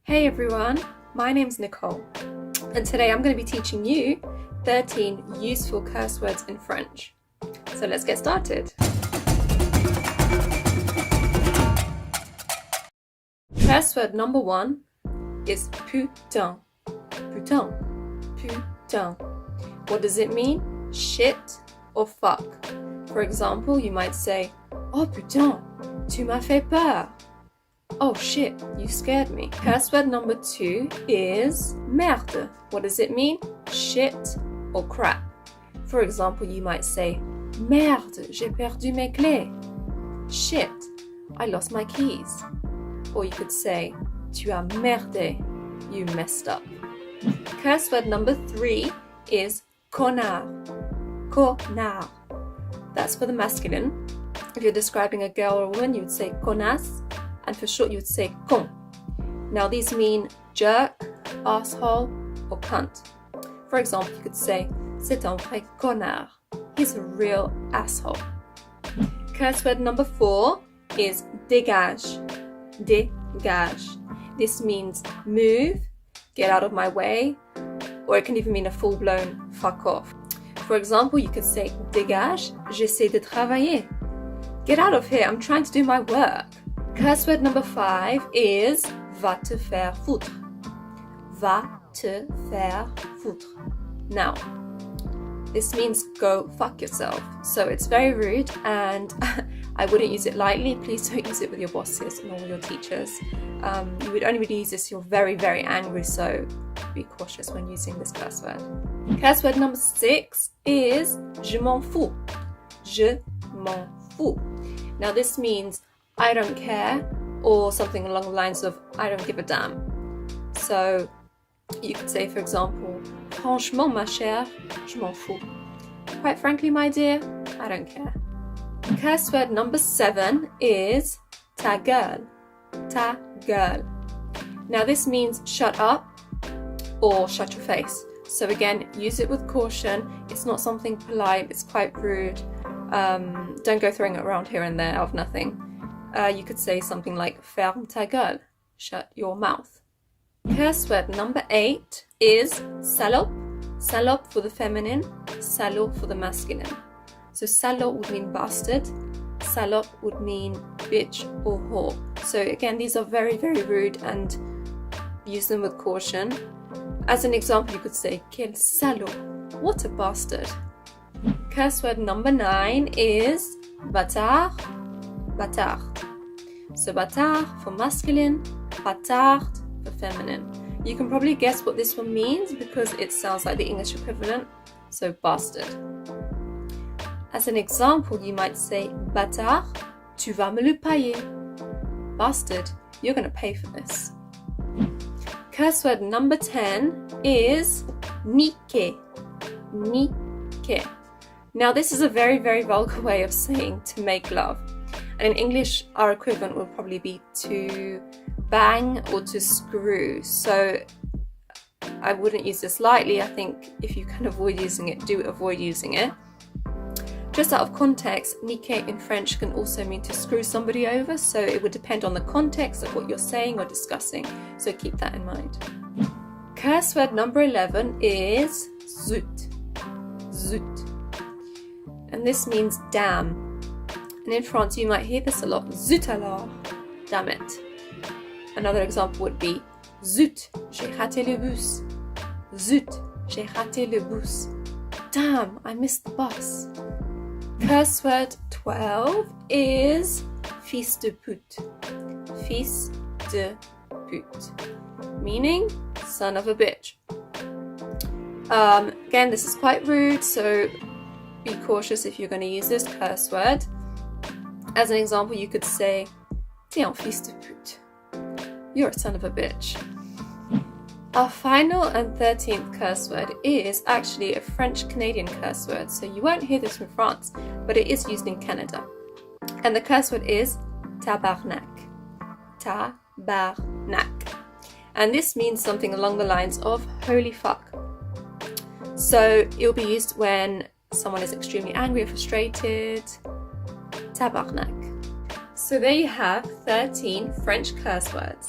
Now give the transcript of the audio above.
Hey everyone, my name's Nicole, and today I'm going to be teaching you 13 useful curse words in French. So let's get started. Curse word number 1 is putain. Putain. Putain. What does it mean? Shit or fuck. For example, you might say, "Oh putain, tu m'as fait peur." Oh shit, you scared me. Curse word number 2 is merde. What does it mean? Shit or crap. For example, you might say, "Merde, j'ai perdu mes clés." Shit, I lost my keys. Or you could say, "Tu as merdé." You messed up. Curse word number 3 is connard. Connard. That's for the masculine. If you're describing a girl or a woman, you would say connasse. And for short, you would say con. Now these mean jerk, asshole, or cunt. For example, you could say, "C'est un vrai connard." He's a real asshole. Curse word number 4 is dégage. Dégage. This means move, get out of my way, or it can even mean a full-blown fuck off. For example, you could say, "Dégage, j'essaie de travailler." Get out of here, I'm trying to do my work. Curse word number 5 is va te faire foutre. Va te faire foutre. Now, this means go fuck yourself. So it's very rude and I wouldn't use it lightly. Please don't use it with your bosses and all your teachers. You would only really use this if you're very, very angry, so be cautious when using this curse word. Curse word number 6 is je m'en fous. Je m'en fous. Now this means I don't care, or something along the lines of I don't give a damn. So you could say, for example, "Franchement, ma chère, je m'en fous." Quite frankly, my dear, I don't care. Curse word number 7 is ta gueule. Ta gueule. Now this means shut up or shut your face. So again, use it with caution. It's not something polite, it's quite rude. Don't go throwing it around here and there out of nothing. You could say something like ferme ta gueule, shut your mouth. Curse word number 8 is salope. Salope for the feminine, salaud for the masculine. So salaud would mean bastard, salope would mean bitch or whore. So again, these are very, very rude and use them with caution. As an example, you could say, "Quel salaud, what a bastard." Curse word number 9 is bâtard. Bâtard. So bâtard for masculine, bâtard for feminine. You can probably guess what this one means because it sounds like the English equivalent, so bastard. As an example, you might say, "Bâtard, tu vas me le payer." Bastard, you're going to pay for this. Curse word number 10 is niquer. Niquer. Now this is a very, very vulgar way of saying to make love. And in English, our equivalent would probably be to bang or to screw. So I wouldn't use this lightly. I think if you can avoid using it, do avoid using it. Just out of context, niquer in French can also mean to screw somebody over. So it would depend on the context of what you're saying or discussing. So keep that in mind. Curse word number 11 is zut. Zut. And this means damn. And in France, you might hear this a lot. Zut alors, damn it. Another example would be, "Zut, j'ai raté le bus." Zut, j'ai raté le bus. Damn, I missed the bus. Curse word 12 is fils de pute. Fils de pute. Meaning, son of a bitch. Again, this is quite rude, so be cautious if you're going to use this curse word. As an example, you could say, "T'es un fils de pute." You're a son of a bitch. Our final and 13th curse word is actually a French-Canadian curse word, so you won't hear this from France, but it is used in Canada. And the curse word is tabarnak. Tabarnak. And this means something along the lines of holy fuck. So it'll be used when someone is extremely angry or frustrated. Tabarnak. So there you have 13 French curse words.